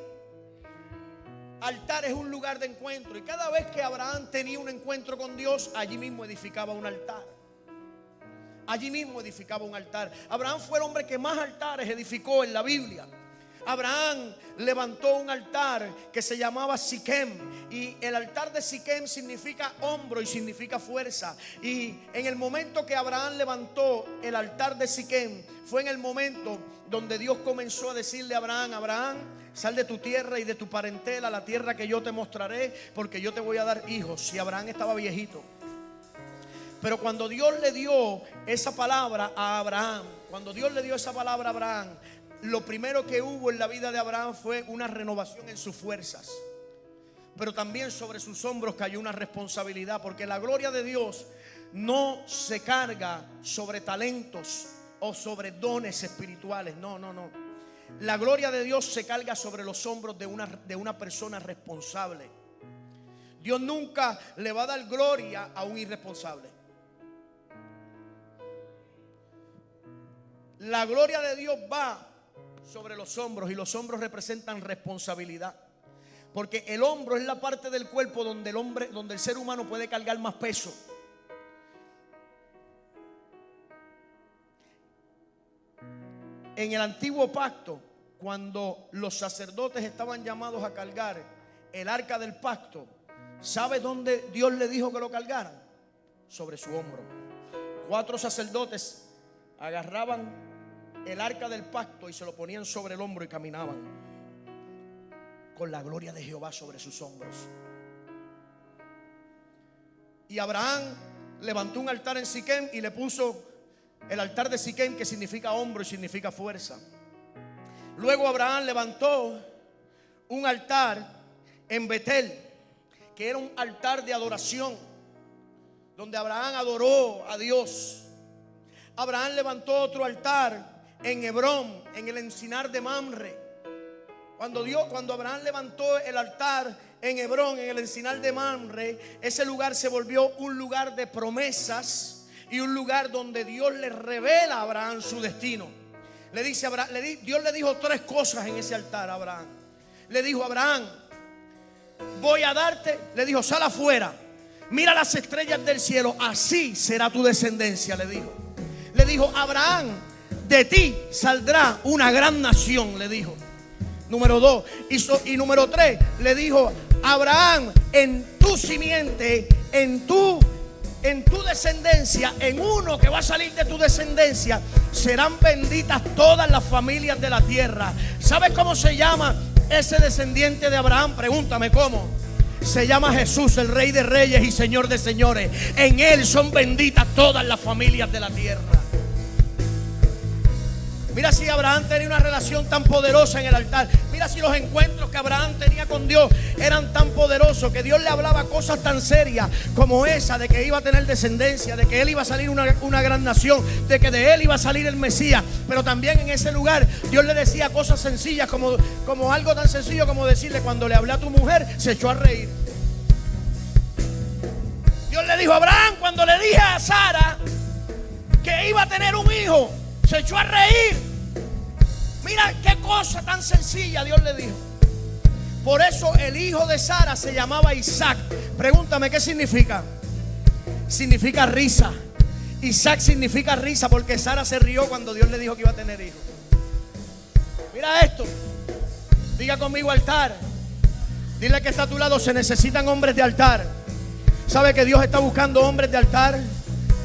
Altar es un lugar de encuentro. Y cada vez que Abraham tenía un encuentro con Dios, allí mismo edificaba un altar. Allí mismo edificaba un altar. Abraham fue el hombre que más altares edificó en la Biblia. Abraham levantó un altar que se llamaba Siquem. Y el altar de Siquem significa hombro y significa fuerza. Y en el momento que Abraham levantó el altar de Siquem, fue en el momento donde Dios comenzó a decirle a Abraham: Abraham, sal de tu tierra y de tu parentela a la tierra que yo te mostraré, porque yo te voy a dar hijos. Y Abraham estaba viejito. Pero cuando Dios le dio esa palabra a Abraham, lo primero que hubo en la vida de Abraham fue una renovación en sus fuerzas. Pero también sobre sus hombros cayó una responsabilidad, porque la gloria de Dios no se carga sobre talentos o sobre dones espirituales. No. La gloria de Dios se carga sobre los hombros de una persona responsable. Dios nunca le va a dar gloria a un irresponsable. La gloria de Dios va sobre los hombros, y los hombros representan responsabilidad. Porque el hombro es la parte del cuerpo donde el ser humano puede cargar más peso. En el antiguo pacto, cuando los sacerdotes estaban llamados a cargar el arca del pacto, ¿sabe dónde Dios le dijo que lo cargaran? Sobre su hombro. 4 sacerdotes agarraban el arca del pacto y se lo ponían sobre el hombro y caminaban con la gloria de Jehová sobre sus hombros. Y Abraham levantó un altar en Siquem y le puso el altar de Siquem, que significa hombro y significa fuerza. Luego Abraham levantó un altar en Betel, que era un altar de adoración, donde Abraham adoró a Dios. Abraham levantó otro altar en Hebrón, en el encinar de Mamre. Cuando Abraham levantó el altar en Hebrón, en el encinar de Mamre, ese lugar se volvió un lugar de promesas y un lugar donde Dios le revela a Abraham su destino. Dios le dijo 3 cosas en ese altar a Abraham. Le dijo: Abraham, voy a darte, le dijo, sal afuera, mira las estrellas del cielo, así será tu descendencia, le dijo. Le dijo: Abraham, de ti saldrá una gran nación, le dijo. Número 2. Y número 3, le dijo: Abraham, en tu simiente, en tu en tu descendencia, en uno que va a salir de tu descendencia, serán benditas todas las familias de la tierra. ¿Sabes cómo se llama ese descendiente de Abraham? Pregúntame cómo. Se llama Jesús, el Rey de Reyes y Señor de Señores. En Él son benditas todas las familias de la tierra. Mira si Abraham tenía una relación tan poderosa en el altar. Mira si los encuentros que Abraham tenía con Dios eran tan poderosos, que Dios le hablaba cosas tan serias como esa de que iba a tener descendencia, de que él iba a salir una gran nación, de que de él iba a salir el Mesías. Pero también en ese lugar Dios le decía cosas sencillas, como algo tan sencillo como decirle: cuando le hablé a tu mujer, se echó a reír. Dios le dijo a Abraham, cuando le dije a Sara que iba a tener un hijo, se echó a reír. Mira qué cosa tan sencilla Dios le dijo. Por eso el hijo de Sara se llamaba Isaac. Pregúntame, ¿qué significa? Significa risa. Isaac significa risa, porque Sara se rió cuando Dios le dijo que iba a tener hijos. Mira esto. Diga conmigo: altar. Dile que está a tu lado: se necesitan hombres de altar. ¿Sabe que Dios está buscando hombres de altar?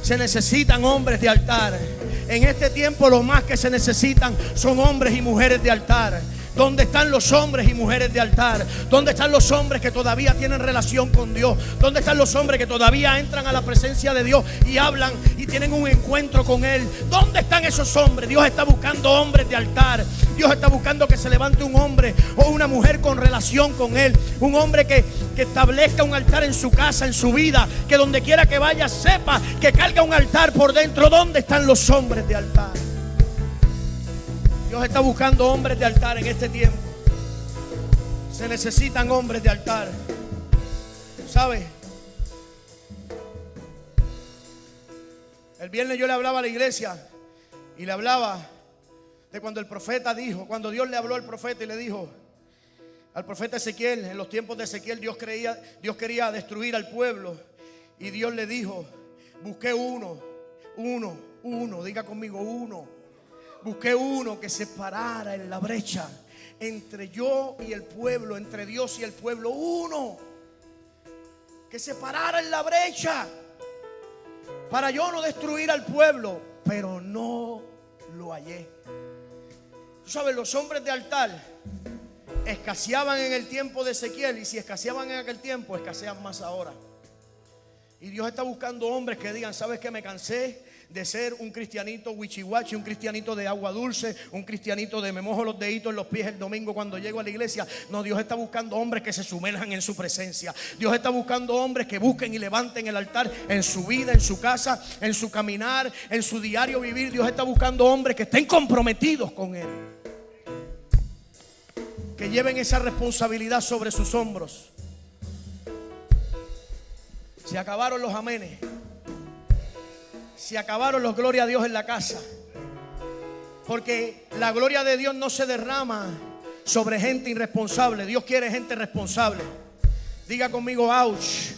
Se necesitan hombres de altar. En este tiempo lo más que se necesitan son hombres y mujeres de altar. ¿Dónde están los hombres y mujeres de altar? ¿Dónde están los hombres que todavía tienen relación con Dios? ¿Dónde están los hombres que todavía entran a la presencia de Dios y hablan y tienen un encuentro con Él? ¿Dónde están esos hombres? Dios está buscando hombres de altar. Dios está buscando que se levante un hombre o una mujer con relación con Él. Un hombre que establezca un altar en su casa, en su vida, que donde quiera que vaya sepa que carga un altar por dentro. ¿Dónde están los hombres de altar? Dios está buscando hombres de altar en este tiempo. Se necesitan hombres de altar. ¿Sabe? El viernes yo le hablaba a la iglesia y le hablaba de cuando el profeta dijo, cuando Dios le habló al profeta y le dijo al profeta Ezequiel: en los tiempos de Ezequiel Dios quería destruir al pueblo, y Dios le dijo: busqué uno, diga conmigo, uno. Busqué uno que se parara en la brecha entre yo y el pueblo, entre Dios y el pueblo. Uno que se parara en la brecha para yo no destruir al pueblo, pero no lo hallé. Tú sabes, los hombres de altar escaseaban en el tiempo de Ezequiel, y si escaseaban en aquel tiempo, escasean más ahora. Y Dios está buscando hombres que digan: ¿sabes qué? Me cansé de ser un cristianito wichiwachi, un cristianito de agua dulce, un cristianito de me mojo los deditos en los pies el domingo cuando llego a la iglesia. No, Dios está buscando hombres que se sumerjan en su presencia. Dios está buscando hombres que busquen y levanten el altar en su vida, en su casa, en su caminar, en su diario vivir. Dios está buscando hombres que estén comprometidos con Él, que lleven esa responsabilidad sobre sus hombros. Se acabaron los amenes. Se acabaron los gloria a Dios en la casa. Porque la gloria de Dios no se derrama sobre gente irresponsable. Dios quiere gente responsable. Diga conmigo: ouch.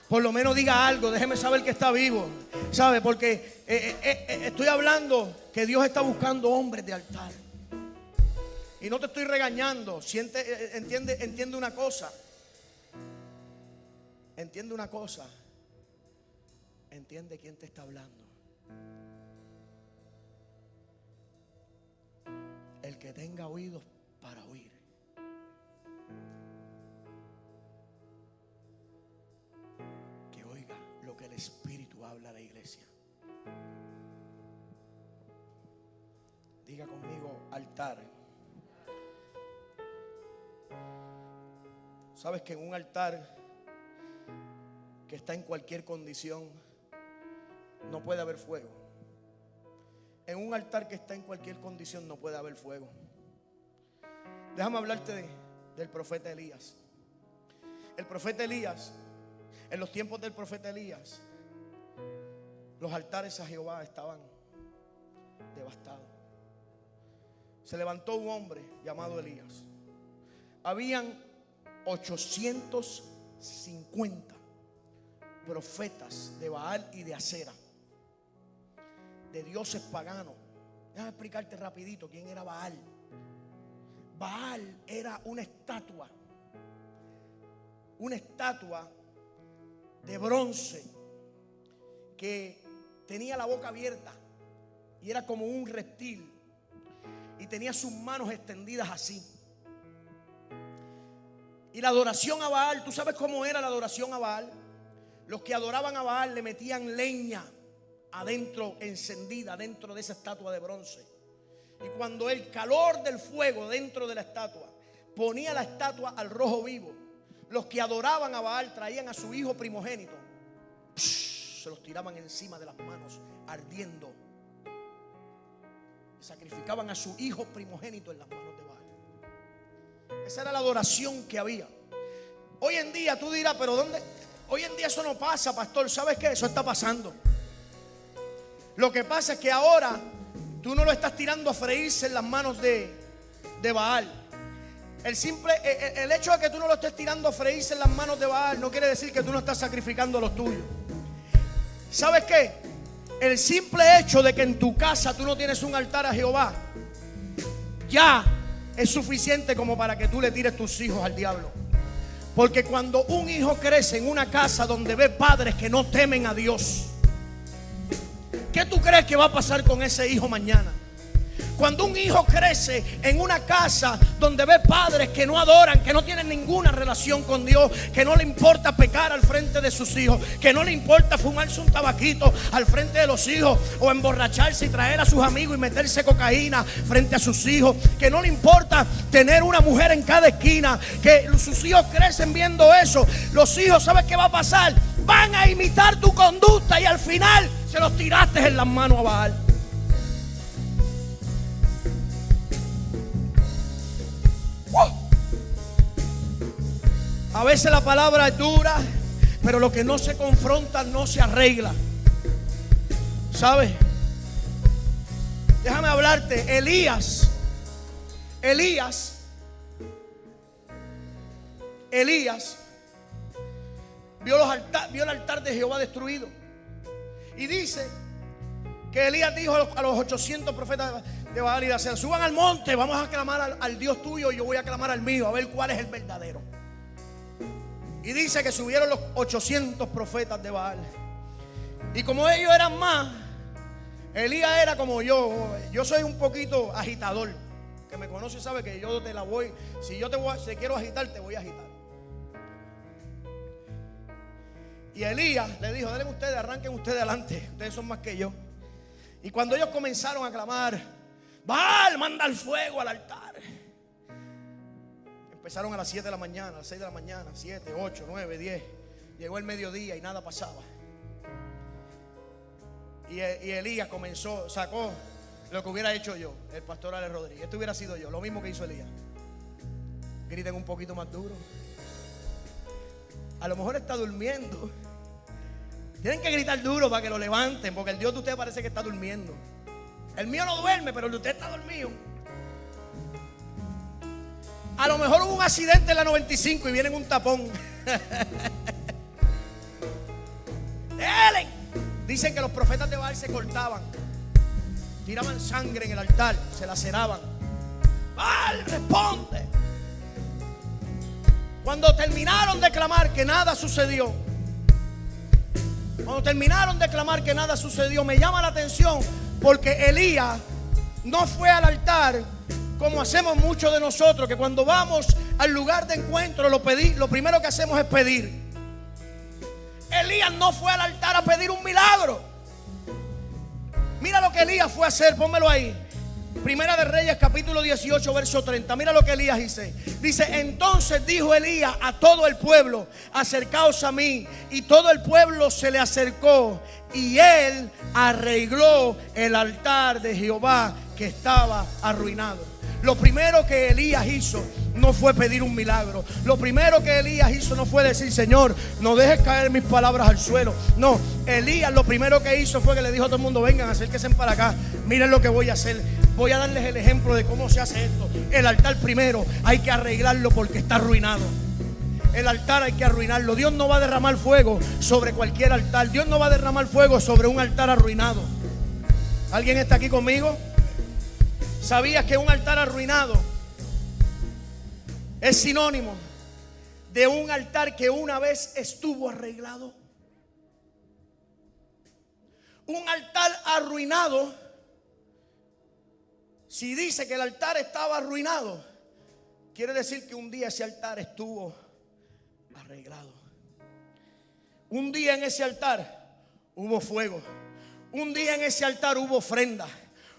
Por lo menos diga algo. Déjeme saber que está vivo. ¿Sabe? Porque estoy hablando que Dios está buscando hombres de altar. Y no te estoy regañando. Entiende una cosa. Entiende una cosa. Entiende quién te está hablando. El que tenga oídos para oír. Que oiga lo que el Espíritu habla a la iglesia. Diga conmigo: altar. ¿Sabes que en un altar que está en cualquier condición no puede haber fuego? En un altar que está en cualquier condición no puede haber fuego. Déjame hablarte del profeta Elías. El profeta Elías, en los tiempos del profeta Elías, los altares a Jehová estaban devastados. Se levantó un hombre llamado Elías. Habían 850 profetas de Baal y de Acera, de dioses paganos. Déjame explicarte rapidito quién era Baal. Baal era una estatua de bronce que tenía la boca abierta y era como un reptil y tenía sus manos extendidas así. Y la adoración a Baal, ¿tú sabes cómo era la adoración a Baal? Los que adoraban a Baal le metían leña adentro, encendida dentro de esa estatua de bronce. Y cuando el calor del fuego dentro de la estatua ponía la estatua al rojo vivo, los que adoraban a Baal traían a su hijo primogénito, se los tiraban encima de las manos ardiendo. Sacrificaban a su hijo primogénito en las manos de Baal. Esa era la adoración que había. Hoy en día tú dirás, pero ¿dónde? Hoy en día eso no pasa, pastor. ¿Sabes qué? Eso está pasando. Lo que pasa es que ahora tú no lo estás tirando a freírse en las manos de Baal. El hecho de que tú no lo estés tirando a freírse en las manos de Baal no quiere decir que tú no estás sacrificando los tuyos. ¿Sabes qué? El simple hecho de que en tu casa tú no tienes un altar a Jehová ya es suficiente como para que tú le tires tus hijos al diablo. Porque cuando un hijo crece en una casa donde ve padres que no temen a Dios, ¿qué tú crees que va a pasar con ese hijo mañana? Cuando un hijo crece en una casa donde ve padres que no adoran, que no tienen ninguna relación con Dios, que no le importa pecar al frente de sus hijos, que no le importa fumarse un tabaquito al frente de los hijos, o emborracharse y traer a sus amigos y meterse cocaína frente a sus hijos, que no le importa tener una mujer en cada esquina, que sus hijos crecen viendo eso, los hijos, ¿sabes qué va a pasar? Van a imitar tu conducta y al final se los tiraste en las manos a Baal. A veces la palabra es dura, pero lo que no se confronta no se arregla. ¿Sabes? Déjame hablarte. Elías vio el altar de Jehová destruido. Y dice que Elías dijo a los 800 profetas de Baal y de Acera: suban al monte, vamos a clamar al Dios tuyo y yo voy a clamar al mío, a ver cuál es el verdadero. Y dice que subieron los 800 profetas de Baal. Y como ellos eran más, Elías era como yo. Yo soy un poquito agitador. Que me conoce sabe que yo te la voy. Si quiero agitar, te voy a agitar. Y Elías le dijo: denle ustedes, arranquen ustedes adelante. Ustedes son más que yo. Y cuando ellos comenzaron a clamar: Baal, manda el fuego al altar. Empezaron a las 7 de la mañana, a las 6 de la mañana, 7, 8, 9, 10. Llegó el mediodía y nada pasaba. Y Elías sacó lo que hubiera hecho yo, el pastor Ale Rodríguez. Esto hubiera sido yo, lo mismo que hizo Elías. Griten un poquito más duro. A lo mejor está durmiendo. Tienen que gritar duro para que lo levanten, porque el Dios de ustedes parece que está durmiendo. El mío no duerme, pero el de usted está dormido. A lo mejor hubo un accidente en la 95 y viene en un tapón. Dicen que los profetas de Baal se cortaban, tiraban sangre en el altar, se laceraban. Baal, responde. Cuando terminaron de clamar que nada sucedió, me llama la atención porque Elías no fue al altar como hacemos muchos de nosotros, que cuando vamos al lugar de encuentro lo primero que hacemos es pedir. Elías no fue al altar a pedir un milagro. Mira lo que Elías fue a hacer, pónmelo ahí. Primera de Reyes, capítulo 18, verso 30. Mira lo que Elías dice. Dice: entonces dijo Elías a todo el pueblo: acercaos a mí. Y todo el pueblo se le acercó, y él arregló el altar de Jehová que estaba arruinado. Lo primero que Elías hizo no fue pedir un milagro. Lo primero que Elías hizo no fue decir: Señor, no dejes caer mis palabras al suelo. No, Elías lo primero que hizo fue que le dijo a todo el mundo: vengan, acérquense para acá, miren lo que voy a hacer. Voy a darles el ejemplo de cómo se hace esto. El altar primero hay que arreglarlo porque está arruinado. El altar hay que arruinarlo. Dios no va a derramar fuego sobre cualquier altar. Dios no va a derramar fuego sobre un altar arruinado. ¿Alguien está aquí conmigo? ¿Sabías que un altar arruinado es sinónimo de un altar que una vez estuvo arreglado? Un altar arruinado, si dice que el altar estaba arruinado, quiere decir que un día ese altar estuvo arreglado. Un día en ese altar hubo fuego. Un día en ese altar hubo ofrenda.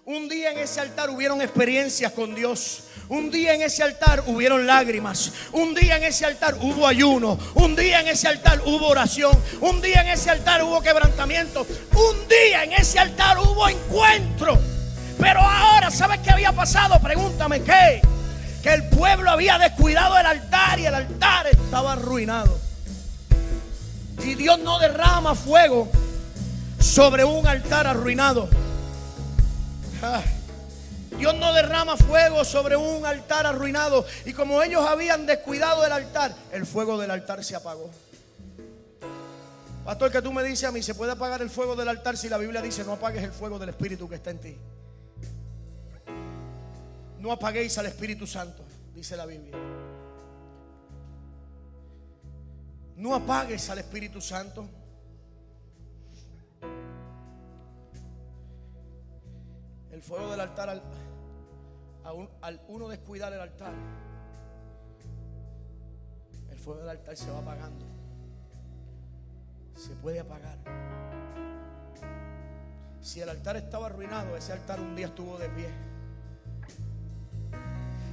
Un día en ese altar hubieron experiencias con Dios. Un día en ese altar hubieron lágrimas. Un día en ese altar hubo ayuno. Un día en ese altar hubo oración. Un día en ese altar hubo quebrantamiento. Un día en ese altar hubo encuentro. Pero ahora, ¿sabes qué había pasado? Pregúntame qué. Que el pueblo había descuidado el altar y el altar estaba arruinado. Y Dios no derrama fuego sobre un altar arruinado. Dios no derrama fuego sobre un altar arruinado. Y como ellos habían descuidado el altar, el fuego del altar se apagó. Pastor, que tú me dices a mí, ¿se puede apagar el fuego del altar si la Biblia dice no apagues el fuego del Espíritu que está en ti? No apaguéis al Espíritu Santo, dice la Biblia. No apagues al Espíritu Santo. El fuego del altar, al uno descuidar el altar, el fuego del altar se va apagando. Se puede apagar. Si el altar estaba arruinado, ese altar un día estuvo de pie.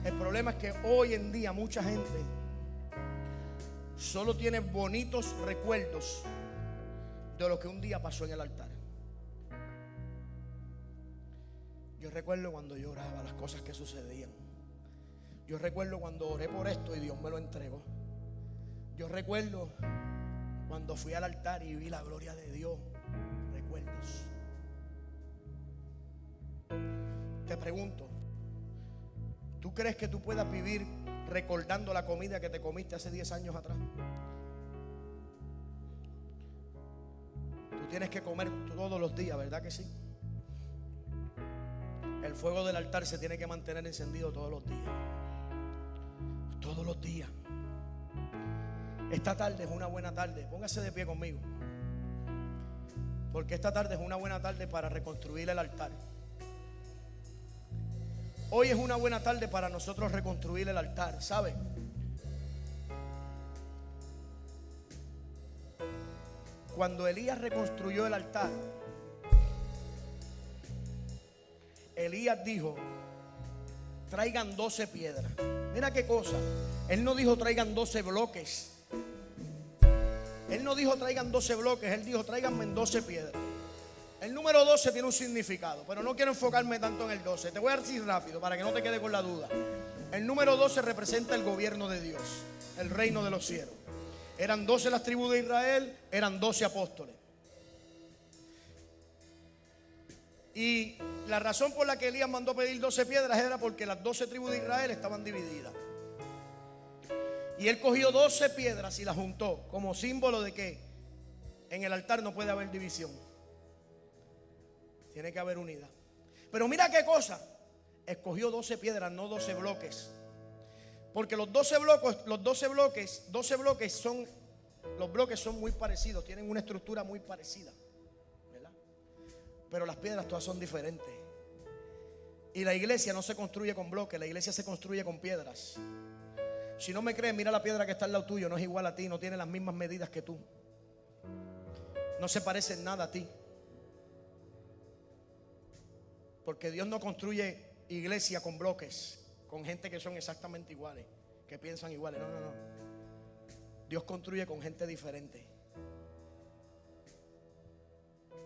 El problema es que hoy en día mucha gente solo tiene bonitos recuerdos de lo que un día pasó en el altar. Yo recuerdo cuando yo oraba, las cosas que sucedían. Yo recuerdo cuando oré por esto y Dios me lo entregó. Yo recuerdo cuando fui al altar y vi la gloria de Dios. Recuerdos. Te pregunto, ¿tú crees que tú puedas vivir recordando la comida que te comiste hace 10 años atrás? Tú tienes que comer todos los días, ¿verdad que sí? El fuego del altar se tiene que mantener encendido todos los días. Todos los días. Esta tarde es una buena tarde. Póngase de pie conmigo. Porque esta tarde es una buena tarde para reconstruir el altar. Hoy es una buena tarde para nosotros reconstruir el altar, ¿saben? Cuando Elías reconstruyó el altar, Elías dijo: traigan 12 piedras. Mira qué cosa. Él no dijo traigan 12 bloques. Él no dijo traigan 12 bloques. Él dijo tráiganme 12 piedras. El número 12 tiene un significado, pero no quiero enfocarme tanto en el 12. Te voy a decir rápido para que no te quede con la duda. El número 12 representa el gobierno de Dios, el reino de los cielos. Eran 12 las tribus de Israel, eran 12 apóstoles. Y la razón por la que Elías mandó pedir 12 piedras era porque las 12 tribus de Israel estaban divididas. Y él cogió 12 piedras y las juntó como símbolo de que en el altar no puede haber división. Tiene que haber unidad. Pero mira qué cosa. Escogió 12 piedras, no 12 bloques. Porque los 12 bloques son muy parecidos, tienen una estructura muy parecida. Pero las piedras todas son diferentes. Y la iglesia no se construye con bloques, la iglesia se construye con piedras. Si no me crees, mira la piedra que está al lado tuyo, no es igual a ti, no tiene las mismas medidas que tú. No se parece en nada a ti. Porque Dios no construye iglesia con bloques, con gente que son exactamente iguales, que piensan iguales. No. Dios construye con gente diferente.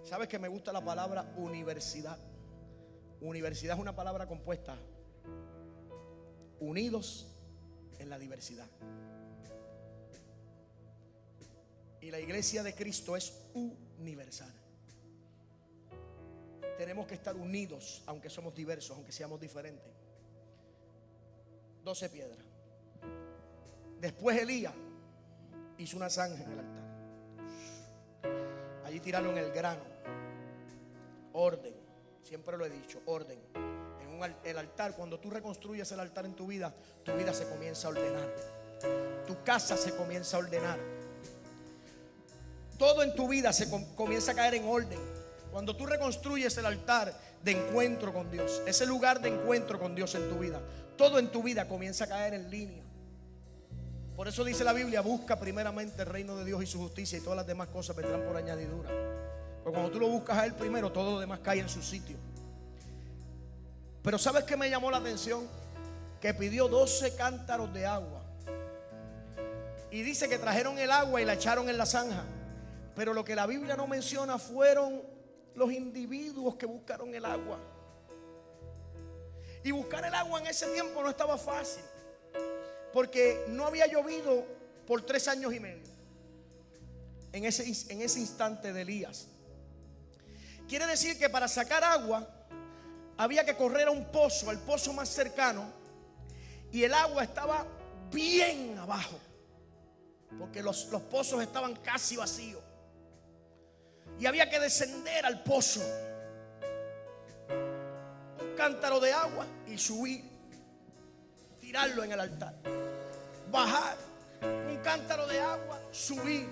¿Sabes que me gusta la palabra universidad? Universidad es una palabra compuesta. Unidos en la diversidad. Y la iglesia de Cristo es universal. Tenemos que estar unidos, aunque somos diversos, aunque seamos diferentes. 12 piedras. Después Elías hizo una zanja en el altar. Allí tiraron el grano. Orden, siempre lo he dicho, orden. El altar, cuando tú reconstruyes el altar en tu vida se comienza a ordenar. Tu casa se comienza a ordenar. Todo en tu vida se comienza a caer en orden. Cuando tú reconstruyes el altar de encuentro con Dios, ese lugar de encuentro con Dios en tu vida, todo en tu vida comienza a caer en línea. Por eso dice la Biblia: busca primeramente el reino de Dios y su justicia, y todas las demás cosas vendrán por añadidura. Porque cuando tú lo buscas a Él primero, todo lo demás cae en su sitio. Pero ¿sabes qué me llamó la atención? Que pidió 12 cántaros de agua. Y dice que trajeron el agua y la echaron en la zanja. Pero lo que la Biblia no menciona fueron los individuos que buscaron el agua. Y buscar el agua en ese tiempo no estaba fácil, porque no había llovido por 3 años y medio. En ese instante de Elías. Quiere decir que para sacar agua había que correr a un pozo, al pozo más cercano, y el agua estaba bien abajo, porque los pozos estaban casi vacíos, y había que descender al pozo, un cántaro de agua, y subir, tirarlo en el altar. Bajar un cántaro de agua, subir,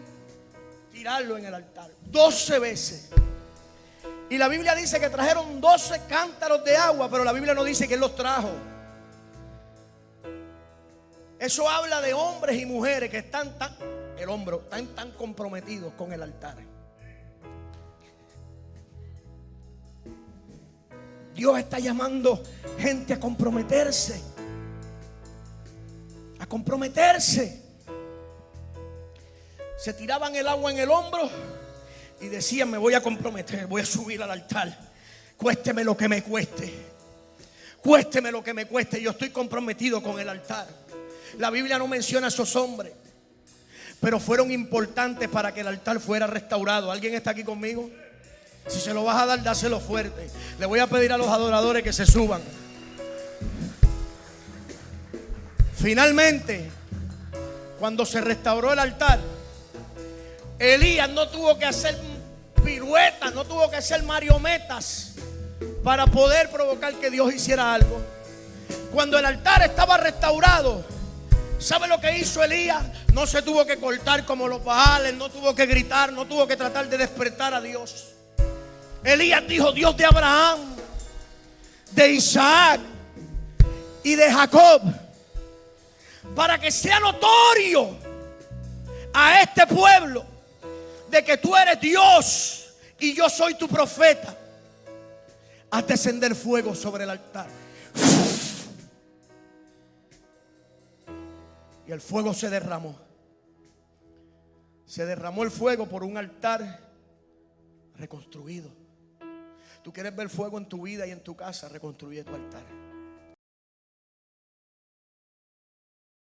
tirarlo en el altar 12 veces. Y la Biblia dice que trajeron 12 cántaros de agua, pero la Biblia no dice que Él los trajo. Eso habla de hombres y mujeres que están tan comprometidos con el altar. Dios está llamando gente a comprometerse. A comprometerse. Se tiraban el agua en el hombro y decían: me voy a comprometer, voy a subir al altar, cuésteme lo que me cueste, cuésteme lo que me cueste, yo estoy comprometido con el altar. La Biblia no menciona a esos hombres, pero fueron importantes para que el altar fuera restaurado. ¿Alguien está aquí conmigo? Si se lo vas a dar, dáselo fuerte. Le voy a pedir a los adoradores que se suban. Finalmente, cuando se restauró el altar, Elías no tuvo que hacer piruetas, no tuvo que hacer marionetas para poder provocar que Dios hiciera algo. Cuando el altar estaba restaurado, ¿sabe lo que hizo Elías? No se tuvo que cortar como los Baales, no tuvo que gritar, no tuvo que tratar de despertar a Dios. Elías dijo: Dios de Abraham, de Isaac y de Jacob, para que sea notorio a este pueblo de que tú eres Dios y yo soy tu profeta, haz descender fuego sobre el altar. Y el fuego se derramó. Se derramó el fuego por un altar reconstruido. Tú quieres ver fuego en tu vida y en tu casa, reconstruye tu altar.